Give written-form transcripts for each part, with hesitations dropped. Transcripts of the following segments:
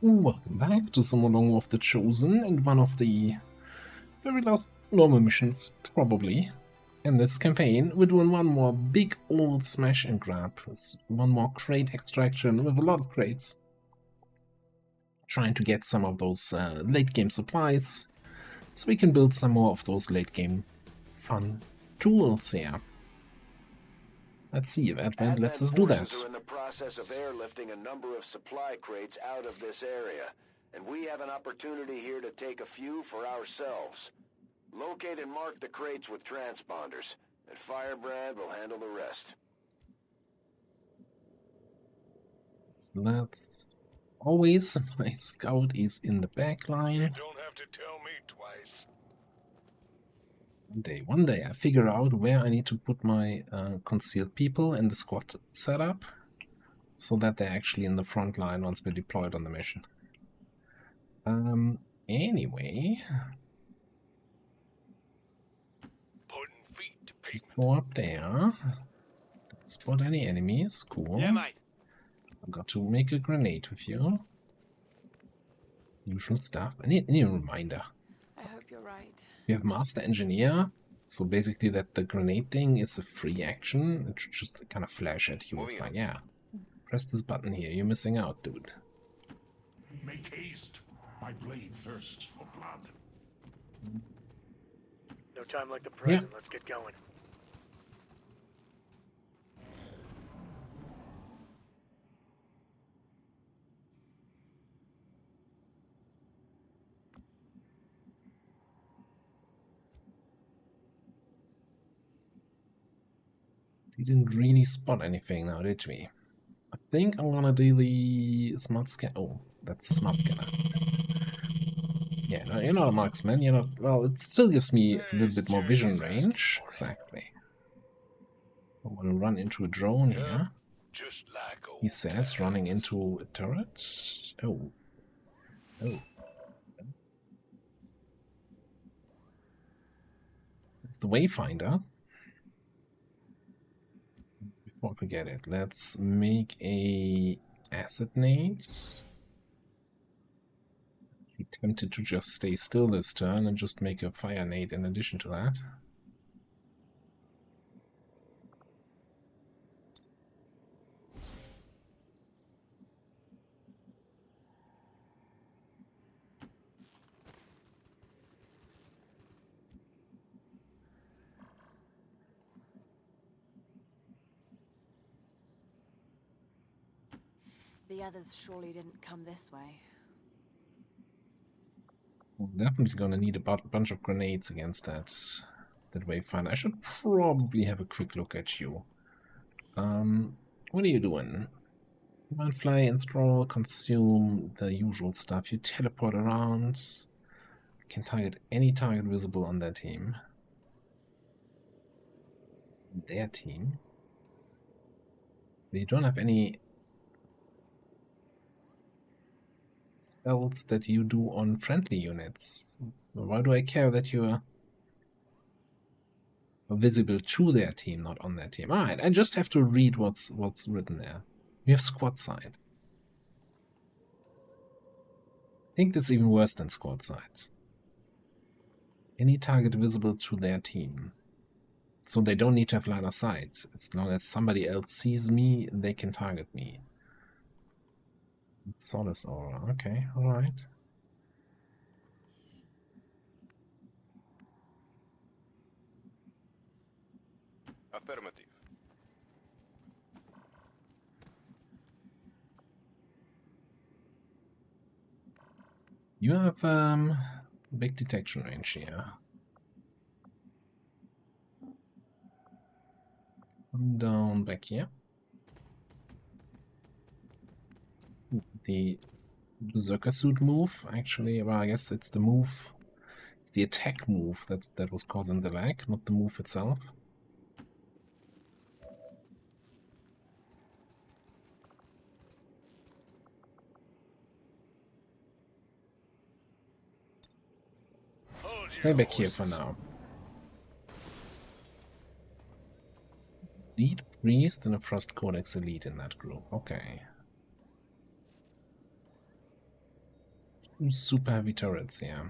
Welcome back to some more of the Chosen and one of the very last normal missions, probably, in this campaign. We're doing one more big old smash and grab. It's one more crate extraction with a lot of crates. Trying to get some of those late game supplies so we can build some more of those late game fun tools here. Let's see if Advent lets us do that. Are in the process of airlifting a number of supply crates out of this area, and we have an opportunity here to take a few for ourselves. Locate and mark the crates with transponders, and Firebrand will handle the rest. Let's always, my scout is in the back line. You don't have to tell me twice. One day I figure out where I need to put my concealed people in the squad setup so that they're actually in the front line once we're deployed on the mission. Anyway, Putting feet to pavement. go up there. Don't spot any enemies. Cool. Yeah, mate. I've got to make a grenade with you. Usual stuff. I need a reminder. I hope you're right. We have Master Engineer, so basically that the grenade thing is a free action. It should just kind of flash at you. It's like, yeah, press this button here. You're missing out, dude. Make haste. My blade thirsts for blood. No time like the present. Let's get going. We didn't really spot anything now, did we? I think I'm gonna do the smart scan. Oh, that's the smart scanner. Yeah, no, you're not a marksman. You're not. Well, it still gives me a little bit more vision range. Exactly. I want to run into a drone here. Just like old He says running into a turret. Oh. Oh. It's the Wayfinder. Before I forget it, let's make a acid nade. I'm tempted to just stay still this turn and just make a fire nade in addition to that. The others surely didn't come this way. I'm definitely gonna need a bunch of grenades against that Wayfinder. I should probably have a quick look at you. What are you doing? Command fly, install, consume, the usual stuff. You teleport around. Can target any target visible on their team. Their team. But you don't have any spells that you do on friendly units. Why do I care that you are visible to their team, not on their team? Alright, I just have to read what's written there. We have squad side. I think that's even worse than squad side. Any target visible to their team. So they don't need to have line of sight. As long as somebody else sees me, they can target me. Solace aura. Okay, alright. Affirmative. You have big detection range here. Come down back here. The berserker suit move, actually, well, I guess it's the move. It's the attack move that was causing the lag, not the move itself. Stay back here for now. Lead priest and a Frost Codex elite in that group. Okay. super heavy turrets, yeah.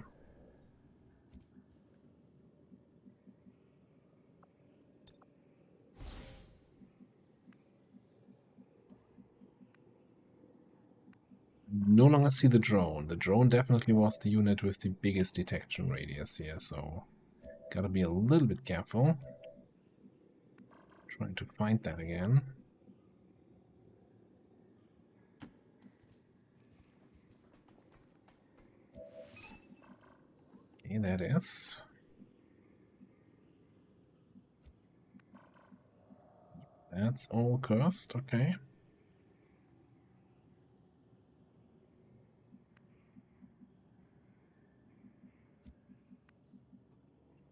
No longer see the drone. The drone definitely was the unit with the biggest detection radius here, so gotta be a little bit careful. Trying to find that again. Okay, that is. That's all cursed, okay.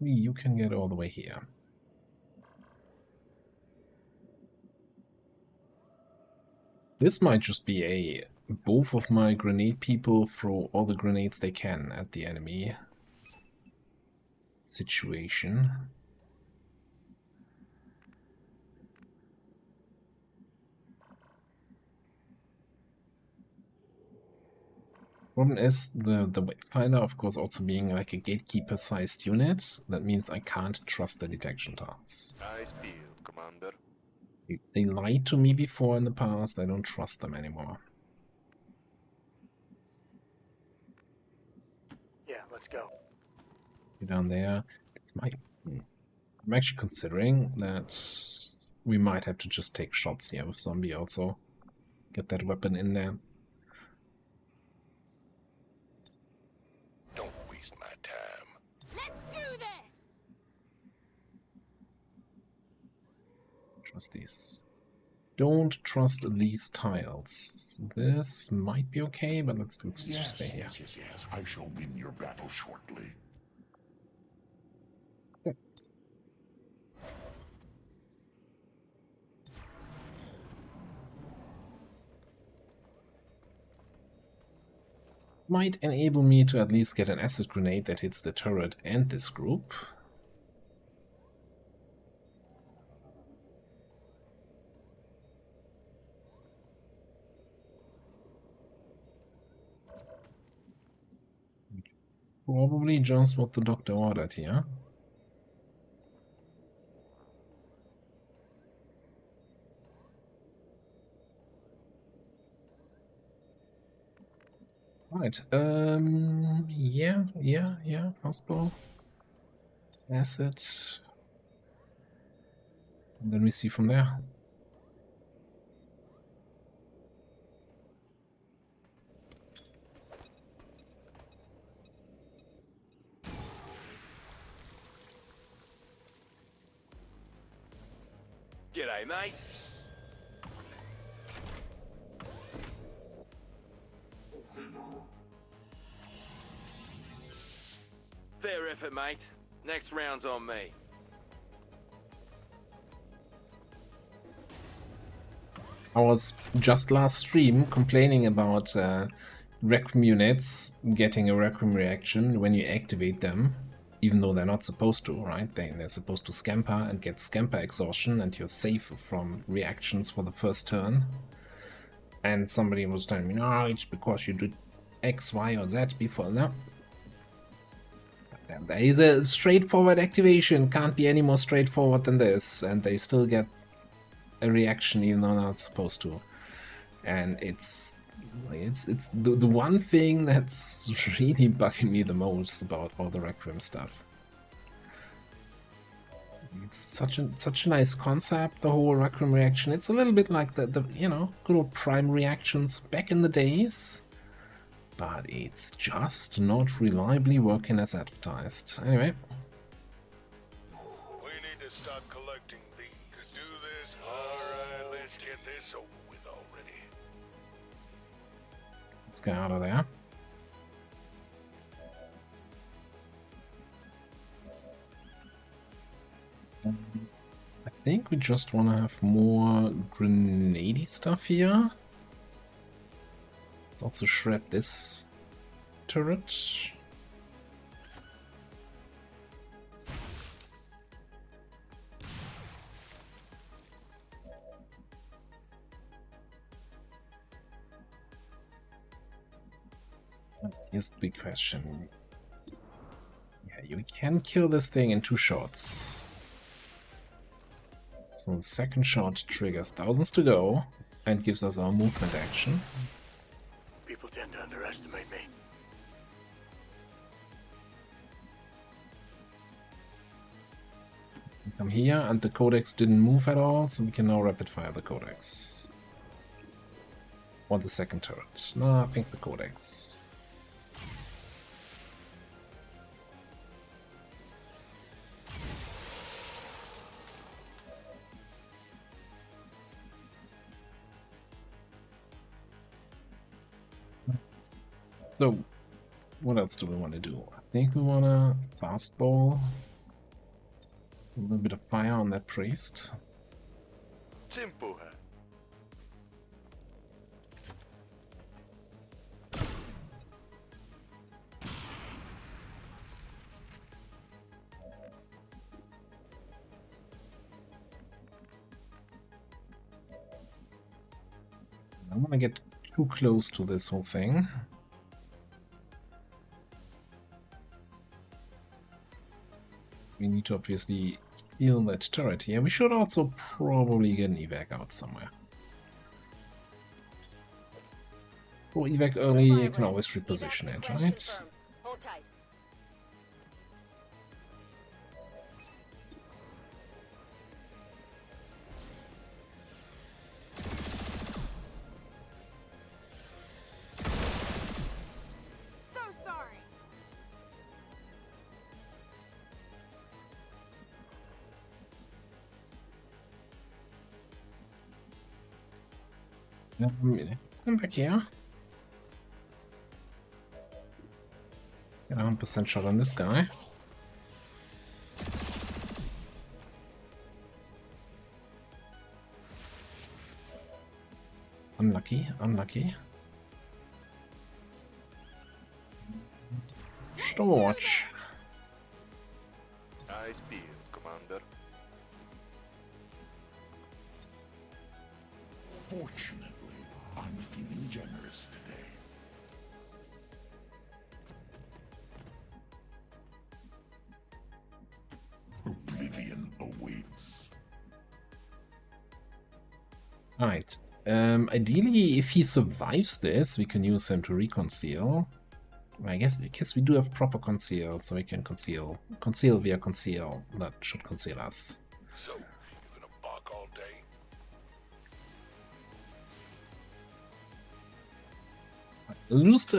You can get all the way here. This might just be a both of my grenade people throw all the grenades they can at the enemy situation. Problem is the Wayfinder, of course, also being like a gatekeeper-sized unit. That means I can't trust the detection tasks. Nice view, Commander. They lied to me before in the past. I don't trust them anymore. Yeah, let's go. You're down there. It's my. I'm actually considering that we might have to just take shots here with zombie also. Get that weapon in there. Don't waste my time. Let's do this! Trust these. Don't trust these tiles. This might be okay, but let's just Yes, stay here. yes, yes, yes. I shall win your battle shortly. Might enable me to at least get an acid grenade that hits the turret and this group. Probably just what the doctor ordered here. Right, yeah, possible. Acid. And then we see from there. G'day, mate. Fair effort, mate. Next round's on me. I was just last stream complaining about Requiem units getting a Requiem reaction when you activate them, even though they're not supposed to, right? They're supposed to scamper and get scamper exhaustion, and you're safe from reactions for the first turn. And somebody was telling me, no, it's because you did X, Y, or Z before. No. There is a straightforward activation, can't be any more straightforward than this, and they still get a reaction even though they're not supposed to. And it's the one thing that's really bugging me the most about all the Requiem stuff. It's such a nice concept, the whole Requiem reaction. It's a little bit like the you know, good old Prime reactions back in the days, but it's just not reliably working as advertised. Anyway. We need to start collecting these. Do this. Alright, let's get this over with already. Let's get out of there. I think we just want to have more grenade stuff here. Let's also shred this turret. Here's the big question. Yeah, you can kill this thing in 2 shots. So the second shot triggers thousands to go and gives us our movement action. People tend to underestimate me. We come here, and the codex didn't move at all, so we can now rapid fire the codex. Or the second turret. No, I think the codex. So, what else do we want to do? I think we want to fastball a little bit of fire on that priest. Simple. I don't want to get too close to this whole thing. We need to obviously kill that turret here. We should also probably get an evac out somewhere. For evac early, you can always reposition it, right? Hold tight. So sorry. Let's come back here. Get a 100% shot on this guy. Unlucky, unlucky. Storch. I speak, Commander. Fortunately, I'm feeling generous today. Oblivion awaits. Right. Ideally, if he survives this, we can use him to reconceal. I guess we do have proper conceal, so we can conceal via conceal. That should conceal us. So, you gonna bark all day?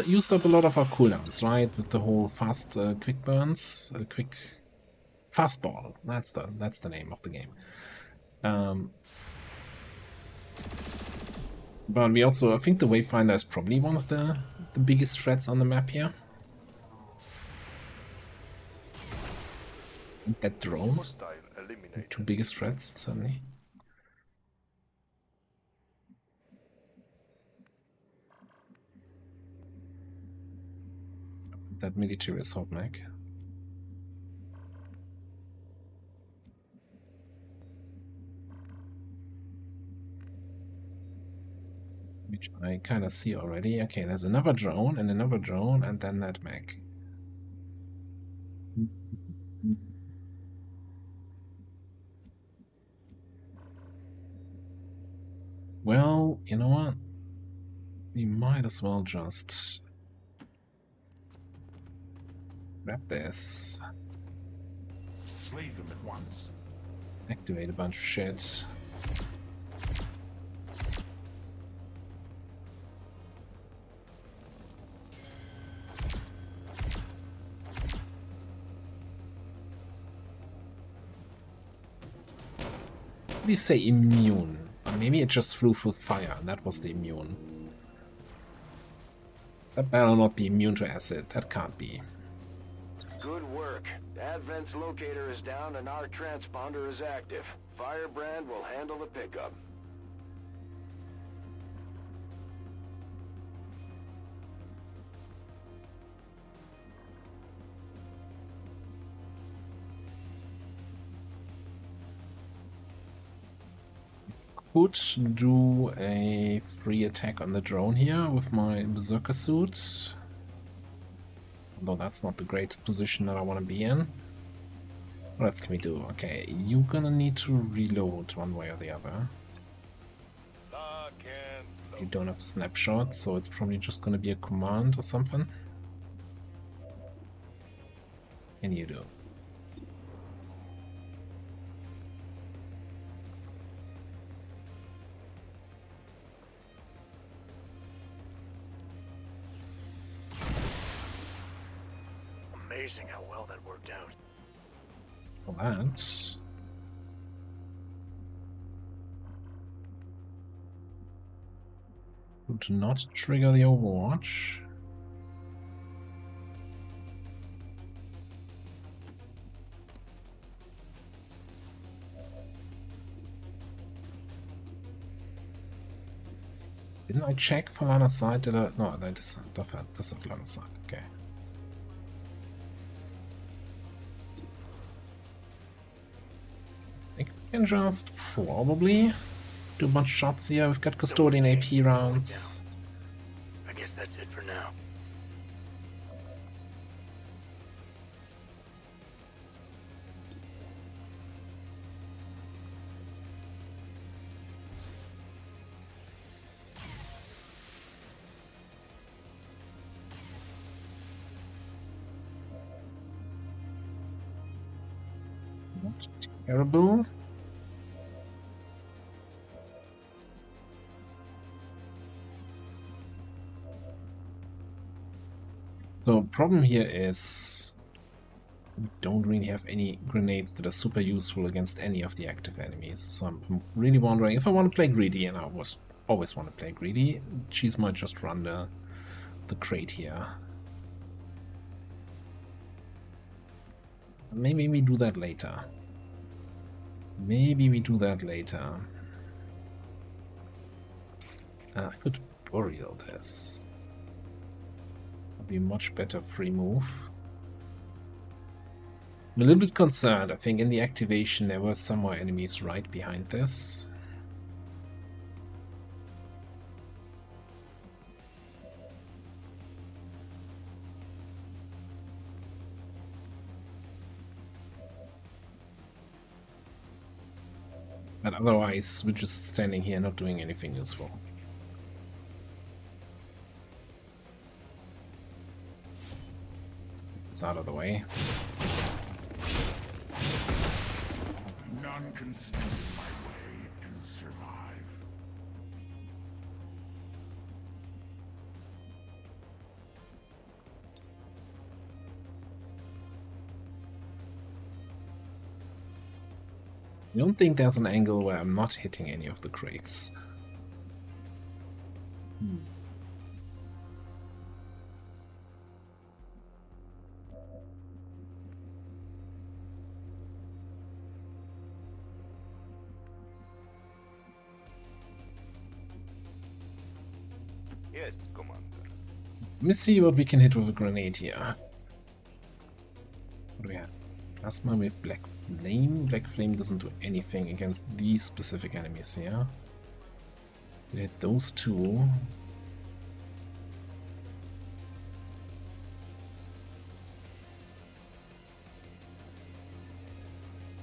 Used up a lot of our cooldowns, right? With the whole fast quick burns, quick fastball. That's the name of the game. But we also, I think the Wayfinder is probably one of the biggest threats on the map here. That drone, Hostile the eliminated. 2 biggest threats, certainly. That military assault mech. Which I kind of see already. Okay, there's another drone, and then that mech. Well, you know what? We might as well just grab this. Slay them at once. Activate a bunch of shit. We say immune. Or maybe it just flew through fire, and that was the immune. That better not be immune to acid. That can't be. Good work. Advent's locator is down and our transponder is active. Firebrand will handle the pickup. Could do a free attack on the drone here with my berserker suit. Although that's not the greatest position that I want to be in. What else can we do? Okay, you're gonna need to reload one way or the other. Lock and You load. don't have snapshots, so it's probably just gonna be a command or something. And you do. Amazing how well that worked out. For that. Would not trigger the Overwatch. Didn't I check for line of sight? Did I? No, that is this is line of sight. Okay. I think we can just probably do a bunch of shots here. We've got custodian AP rounds. I guess that's it for now. Not terrible. The problem here is we don't really have any grenades that are super useful against any of the active enemies. So I'm really wondering if I want to play greedy, and I always want to play greedy. Cheese might just run the crate here. Maybe we do that later. Maybe we do that later. I could burial this. Would be a much better free move. I'm a little bit concerned. I think in the activation there were some more enemies right behind this. But otherwise, we're just standing here not doing anything useful. It's out of the way. None can stand in my way and survive. I don't think there's an angle where I'm not hitting any of the crates. Yes, Commander. Let me see what we can hit with a grenade here. What do we have? Plasma with Black Flame. Black Flame doesn't do anything against these specific enemies here. We hit those two.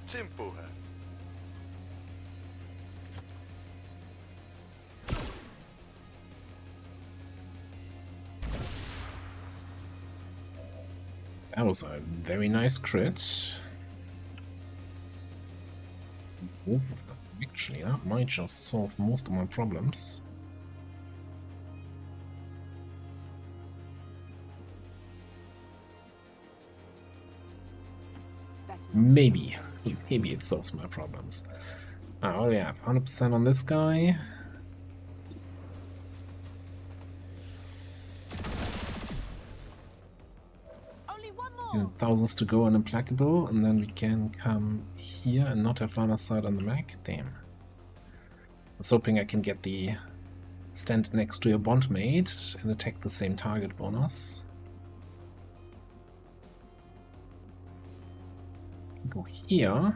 Simple. That was a very nice crit. Both of them. Actually, that might just solve most of my problems. Maybe. Maybe it solves my problems. Oh yeah, 100% on this guy. Only one more. And thousands to go on Implacable, and then we can come here and not have line of sight on the mech. Damn. I was hoping I can get the stand next to your bondmate and attack the same target bonus. Go here.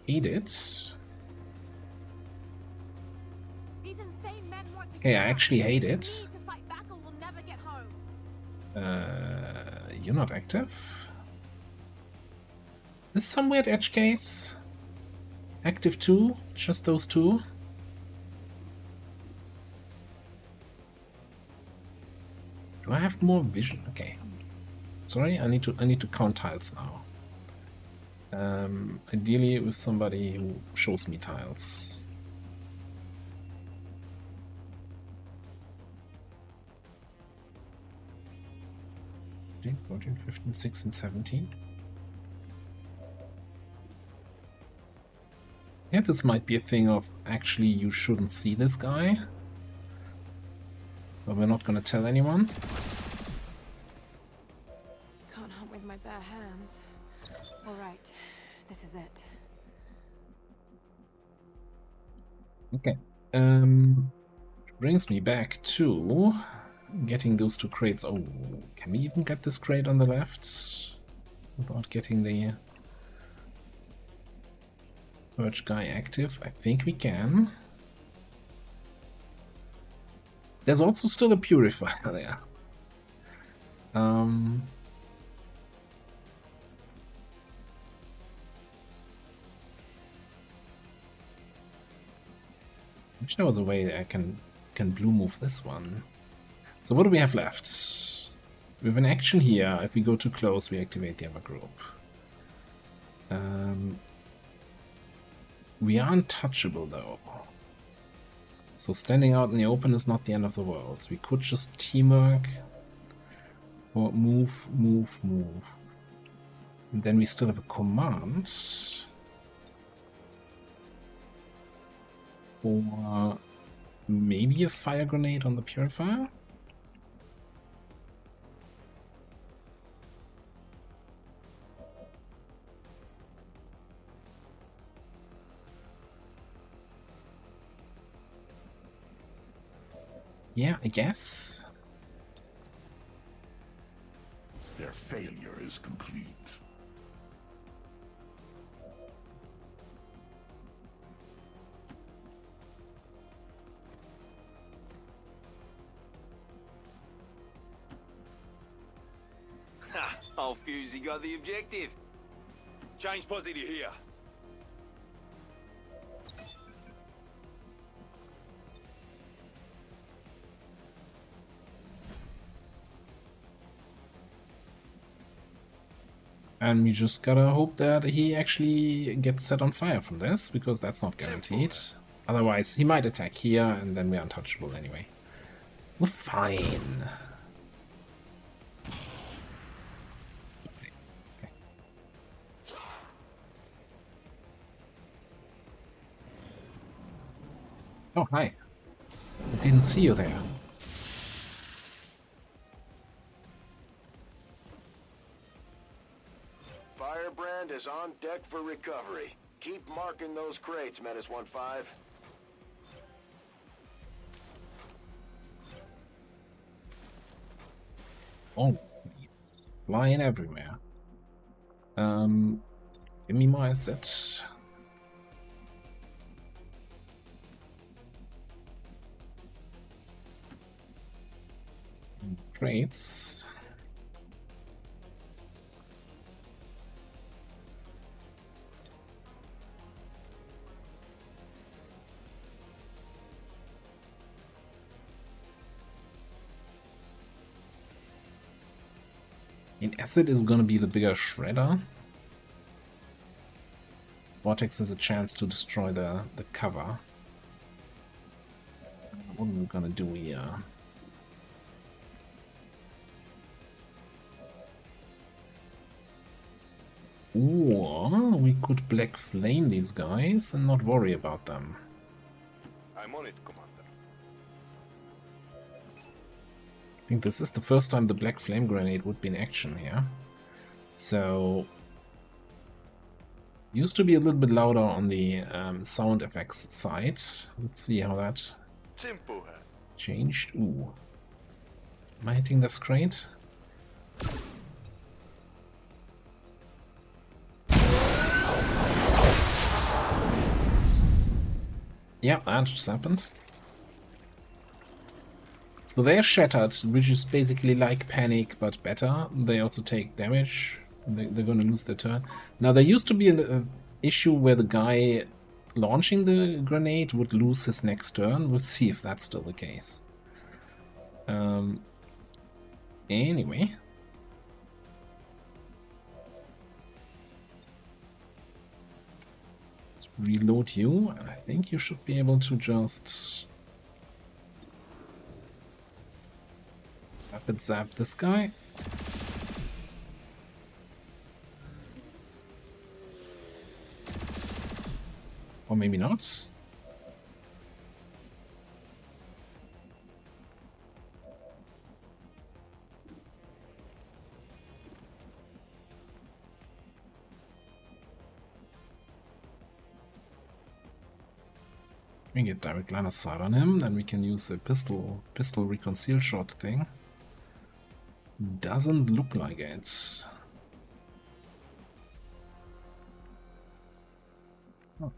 Hate it. These insane men want to Okay, I kill us. actually hate We it. need to fight back or we'll never get home. You're not active? Is some weird edge case? Active 2? Just those two? Do I have more vision? Okay. Sorry, I need to count tiles now. Ideally with somebody who shows me tiles. 14, 15, 16, 17. Yeah, this might be a thing of actually you shouldn't see this guy. But we're not gonna tell anyone. Can't hunt with my bare hands. All right, this is it. Okay. Brings me back to getting those two crates. Oh, can we even get this crate on the left without getting the Purge guy active? I think we can. There's also still a purifier there. Wish there was a way I can blue move this one. So what do we have left? We have an action here. If we go too close, we activate the other group. We are untouchable though. So standing out in the open is not the end of the world. We could just teamwork or move, move, move. And then we still have a command. Or maybe a fire grenade on the purifier? Yeah, I guess. Their failure is complete. Ha! Old Fusey got the objective. Change positive here. And we just gotta hope that he actually gets set on fire from this, because that's not guaranteed. Otherwise, he might attack here, and then we're untouchable anyway. We're fine. Okay. Oh, hi. I didn't see you there. Firebrand is on deck for recovery. Keep marking those crates, Menace 1-5. Oh, it's flying everywhere. Give me more assets. Traits. In acid is gonna be the bigger shredder. Vortex has a chance to destroy the cover. What are we gonna do here? Or we could black flame these guys and not worry about them. I'm on it, Commander. I think this is the first time the black flame grenade would be in action here. So used to be a little bit louder on the sound effects side. Let's see how that Simple. changed. Ooh. Am I hitting this crate? Yeah, that just happened. So they're shattered, which is basically like panic, but better. They also take damage. They're going to lose their turn. Now, there used to be an issue where the guy launching the grenade would lose his next turn. We'll see if that's still the case. Anyway. Let's reload you, and I think you should be able to just rapid zap this guy. Or maybe not. We can get direct line of sight on him, then we can use a pistol reconceal shot thing. Doesn't look like it. Oh.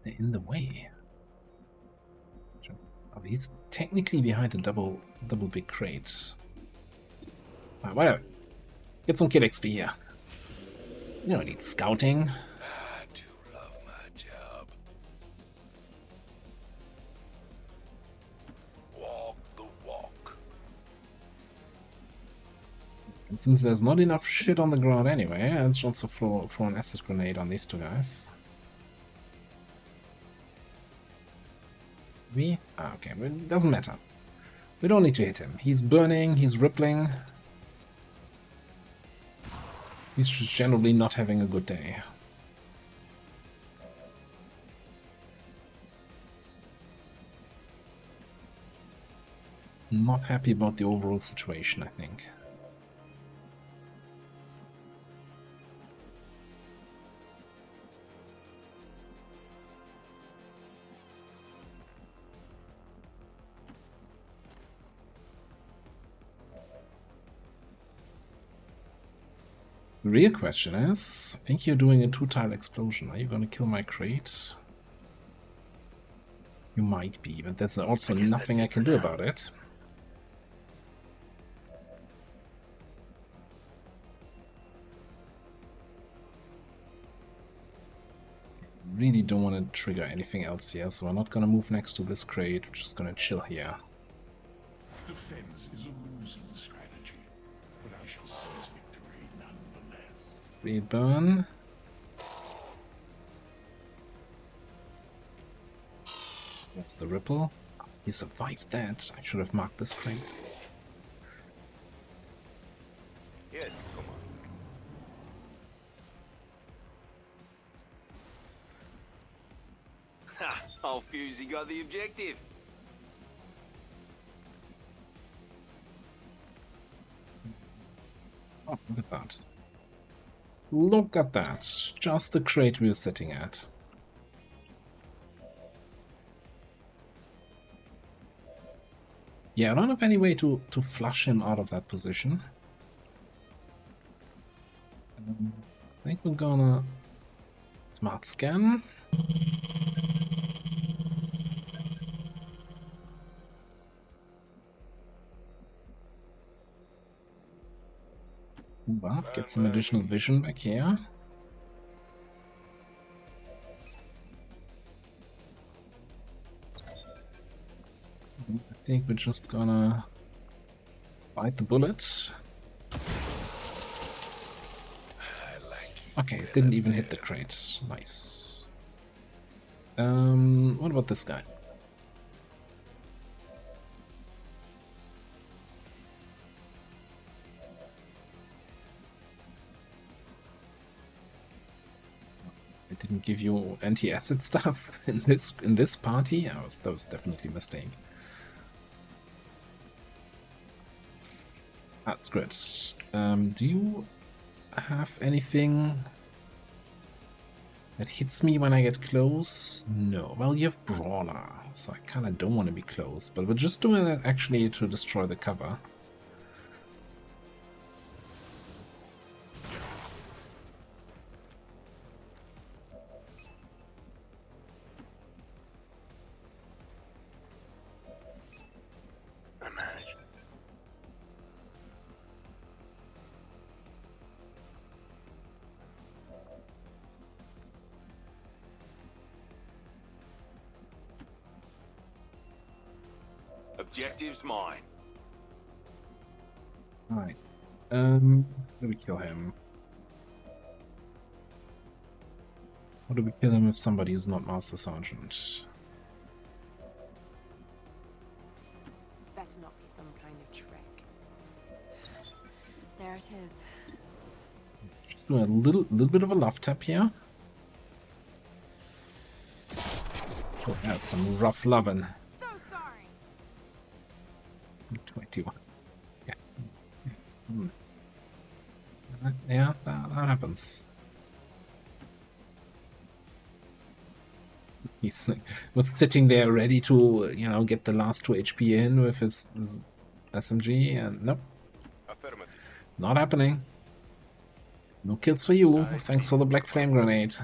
They're in the way. Oh, he's technically behind the double big crate. Whatever. Get some kill XP here. You don't need scouting. I do love my job. Walk the walk. And since there's not enough shit on the ground anyway, let's also throw an acid grenade on these two guys. Okay, it doesn't matter. We don't need to hit him. He's burning, he's rippling. He's just generally not having a good day. Not happy about the overall situation, I think. The real question is, I think you're doing a 2-tile explosion. Are you gonna kill my crate? You might be, but there's also nothing I can do about it. Really don't want to trigger anything else here, so I'm not gonna move next to this crate. We're just gonna chill here. Defense is a losing strategy, but I shall seize victory nonetheless. Reburn. That's the ripple. He survived that. I should have marked this crate. Yes, come on. Ha! Old Fusey got the objective. Oh, look at that. Look at that. Just the crate we were sitting at. Yeah, I don't have any way to flush him out of that position. I think we're gonna smart scan. Move up, get some additional vision back here. I think we're just gonna bite the bullet. Okay, it didn't even hit the crate. Nice. What about this guy? I didn't give you anti-acid stuff in this party. That was definitely a mistake. That's good. Do you have anything that hits me when I get close? No. Well, you have Brawler, so I kind of don't want to be close. But we're just doing that actually to destroy the cover. Objective's mine. Alright. How do we kill him? How do we kill him with somebody who's not Master Sergeant? This better not be some kind of trick. There it is. Just do a little bit of a love tap here. Oh, that's some rough lovin'. So sorry. 21. Yeah. Yeah, that happens. He's like, was sitting there ready to, you know, get the last 2 HP in with his SMG, and nope. Not happening. No kills for you. Thanks for the black flame grenade.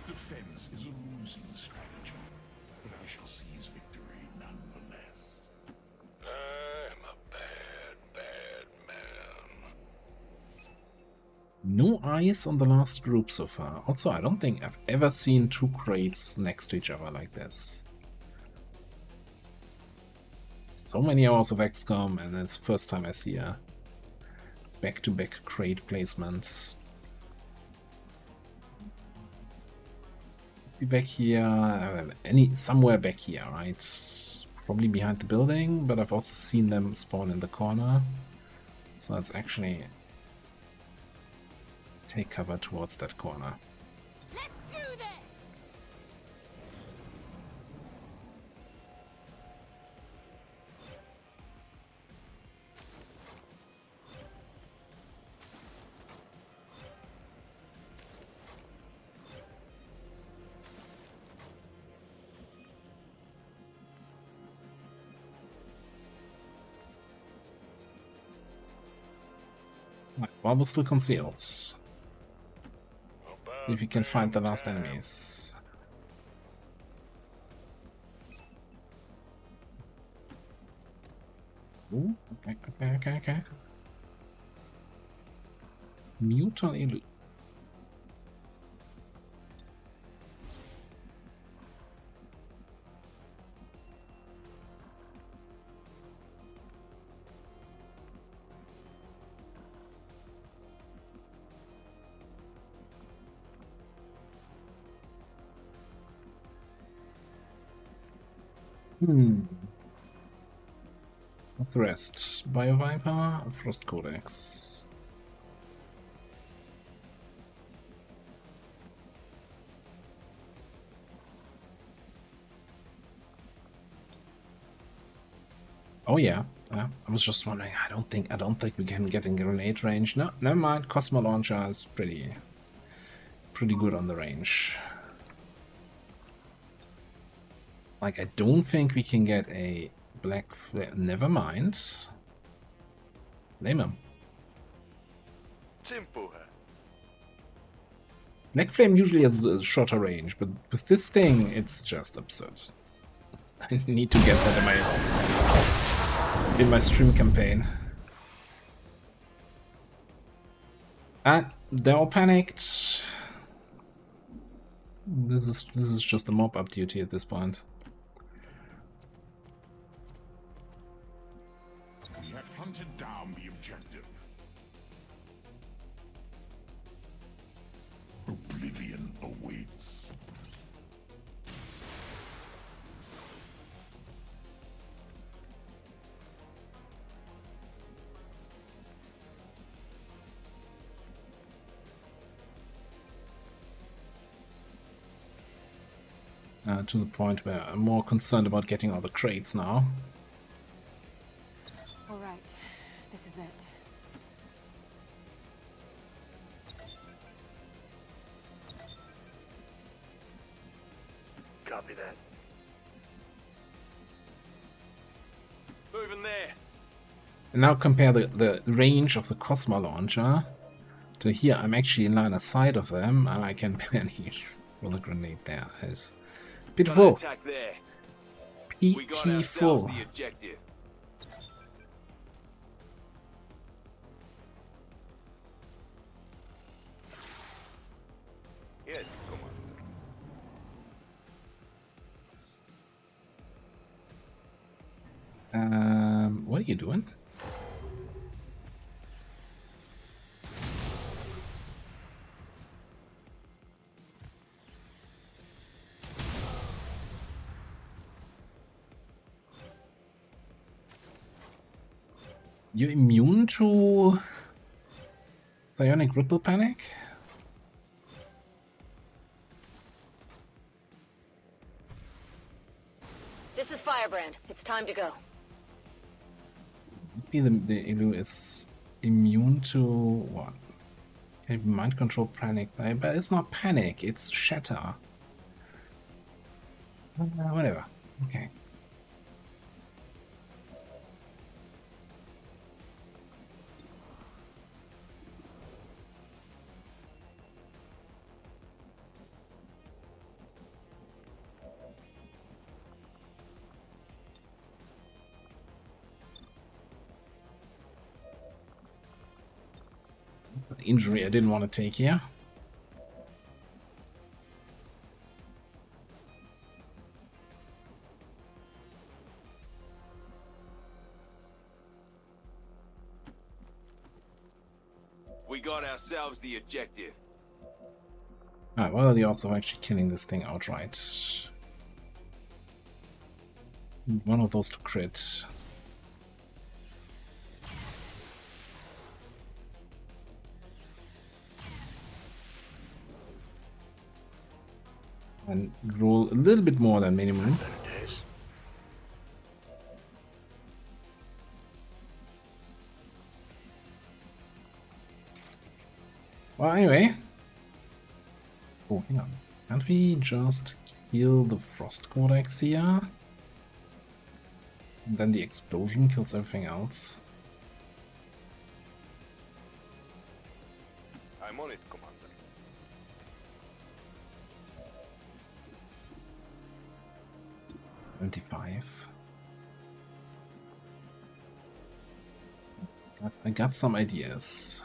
Defense is a losing strategy, but I shall seize victory nonetheless. I'm a bad, bad man. No eyes on the last group so far. Also, I don't think I've ever seen 2 crates next to each other like this. So many hours of XCOM, and it's the first time I see a back-to-back crate placement. Be back here, somewhere back here, right? Probably behind the building, but I've also seen them spawn in the corner. So let's actually take cover towards that corner. Let's do this. Right, while we're still concealed. See A if we bad can find the man last man. enemies. Ooh, okay. Mute on Elu. What's the rest? Bioviper, Frost Codex. Oh yeah, I was just wondering. I don't think we can get in grenade range. No, never mind. Cosmo launcher is pretty good on the range. Like, I don't think we can get a black flare. Never mind. Blame him. Black flame usually has a shorter range, but with this thing, it's just absurd. I need to get that in my stream campaign. They're all panicked. This is just a mop-up duty at this point. We have hunted down the objective. Oblivion awaits. To the point where I'm more concerned about getting all the crates now. All right, this is it. Copy that. Moving there. And now compare the range of the Cosmo launcher to here. I'm actually in line of sight of them, and I can barely throw the grenade there. It's pitiful. Attack there. We got ourselves Pitiful. the objective. What are you doing? You immune to psionic ripple panic? This is Firebrand. It's time to go. Maybe the Elu is immune to what? Mind control panic, but it's not panic, it's shatter. Whatever. Okay. Injury I didn't want to take here. We got ourselves the objective. Alright, what are the odds of actually killing this thing outright? One of those to crit. And roll a little bit more than minimum. Well, anyway. Oh, hang on. Can't we just kill the Frost Codex here? And then the explosion kills everything else. I'm on it, Commander. I got some ideas.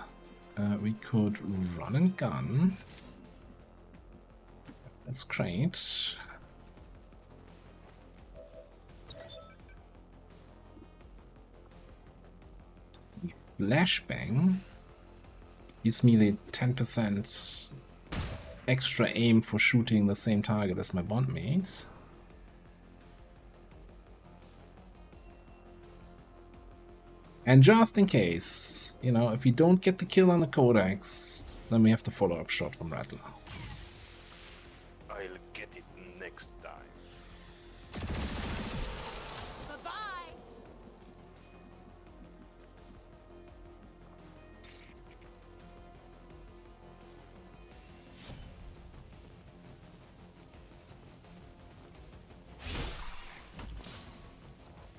We could run and gun. That's great. Flashbang gives me the 10% extra aim for shooting the same target as my bondmate. And just in case, you know, if we don't get the kill on the Codex, then we have the follow-up shot from Rattler. I'll get it next time. Bye-bye!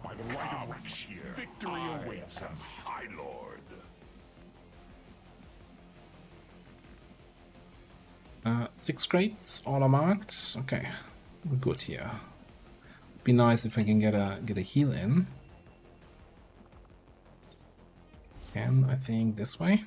By the right of Rakshir, victory awaits us, High Lord. 6 crates, all are marked. Okay, we're good here. Be nice if I can get a heal in. And I think this way.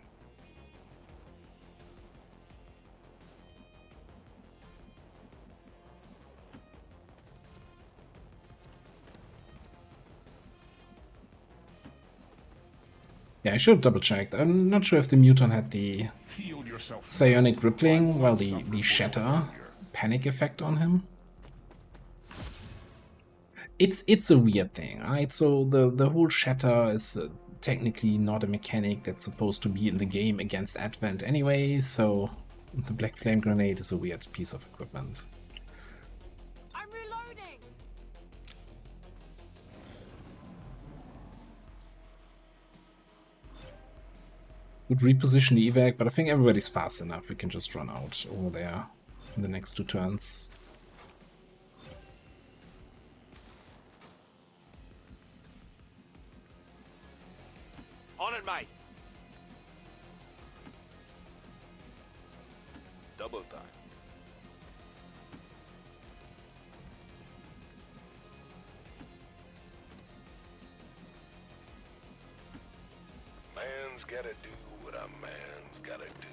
Yeah, I should have double checked. I'm not sure if the mutant had the Heal yourself. psionic rippling, well, the shatter panic effect on him. It's a weird thing, right? So the whole shatter is technically not a mechanic that's supposed to be in the game against Advent anyway, so the Black Flame Grenade is a weird piece of equipment. I'm reloading. Would reposition the evac, but I think everybody's fast enough. We can just run out over there in the next 2 turns. On it, mate. Double time. Man's gotta do what a man's gotta do.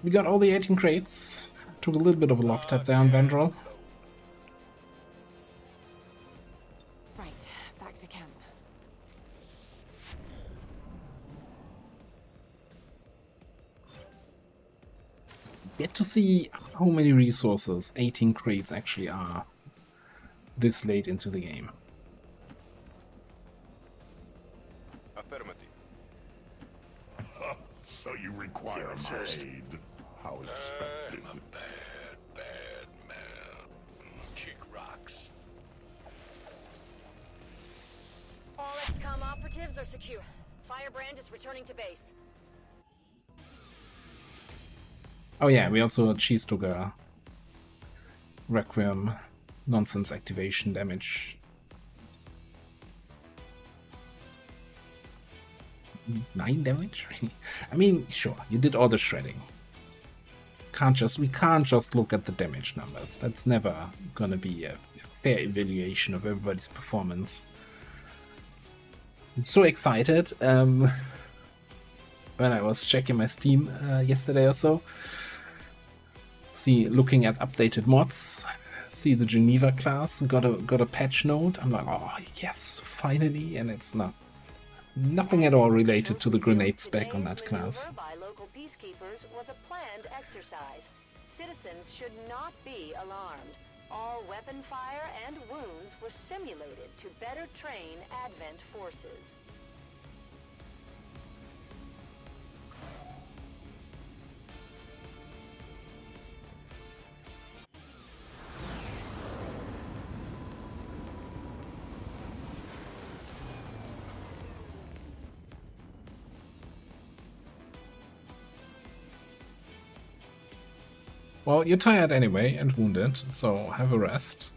We got all the 18 crates. Took a little bit of a love tap there on Vendrell. Get to see how many resources 18 crates actually are this late into the game. Affirmative. So you require my aid. How expected. I'm a bad man. Kick rocks. All XCOM operatives are secure. Firebrand is returning to base. Oh yeah, we also cheese took a Requiem nonsense activation damage. 9 damage? Really? I mean, sure, you did all the shredding. We can't just look at the damage numbers. That's never gonna be a fair evaluation of everybody's performance. I'm so excited when I was checking my Steam yesterday or so. Looking at updated mods, see the Geneva class got a patch note. I'm like, oh yes, finally, and it's nothing at all related to the grenade spec on that class. By local peacekeepers was a planned exercise. Citizens should not be alarmed. All weapon fire and wounds were simulated to better train Advent forces. Well, you're tired anyway and wounded, so have a rest.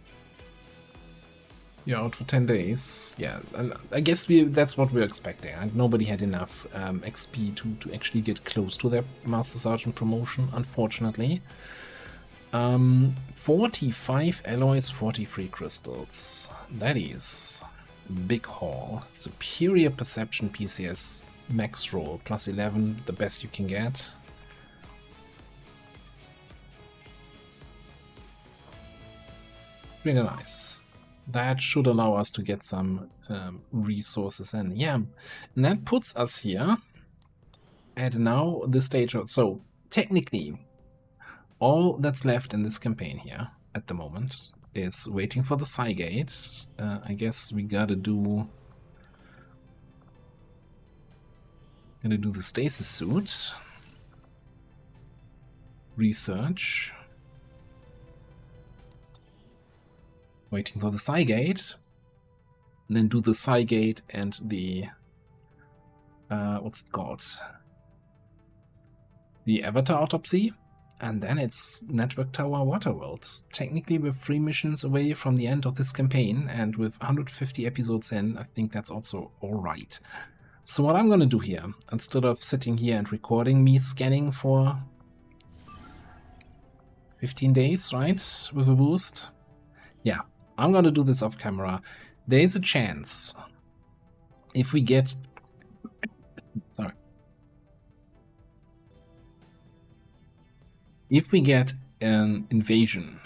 You're out for 10 days. Yeah, and I guess that's what we're expecting. And nobody had enough XP to actually get close to their Master Sergeant promotion, unfortunately. 45 alloys, 43 crystals. That is big haul. Superior Perception PCS max roll, plus 11, the best you can get. Really nice. That should allow us to get some resources in. Yeah, and that puts us here at now the stage. So technically, all that's left in this campaign here at the moment is waiting for the Cygate. I guess we gotta do the stasis suit. Research. Waiting for the Cygate, then do the Cygate and the what's it called? The Avatar Autopsy, and then it's Network Tower Waterworld. Technically, we're 3 missions away from the end of this campaign, and with 150 episodes in, I think that's also alright. So what I'm gonna do here, instead of sitting here and recording me scanning for 15 days, right, with a boost, yeah, I'm gonna do this off camera. There is a chance if we get if we get an invasion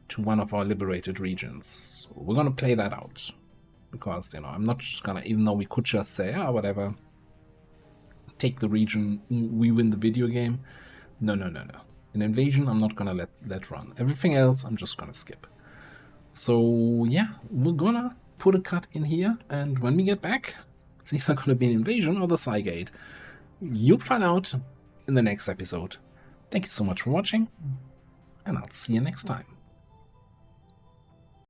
to one of our liberated regions, we're gonna play that out. Because, I'm not just gonna, even though we could just say, whatever, take the region, we win the video game. No. An invasion, I'm not gonna let run. Everything else, I'm just gonna skip. So yeah, we're gonna put a cut in here, and when we get back, it's either gonna be an invasion or the Cygate. You'll find out in the next episode. Thank you so much for watching, and I'll see you next time.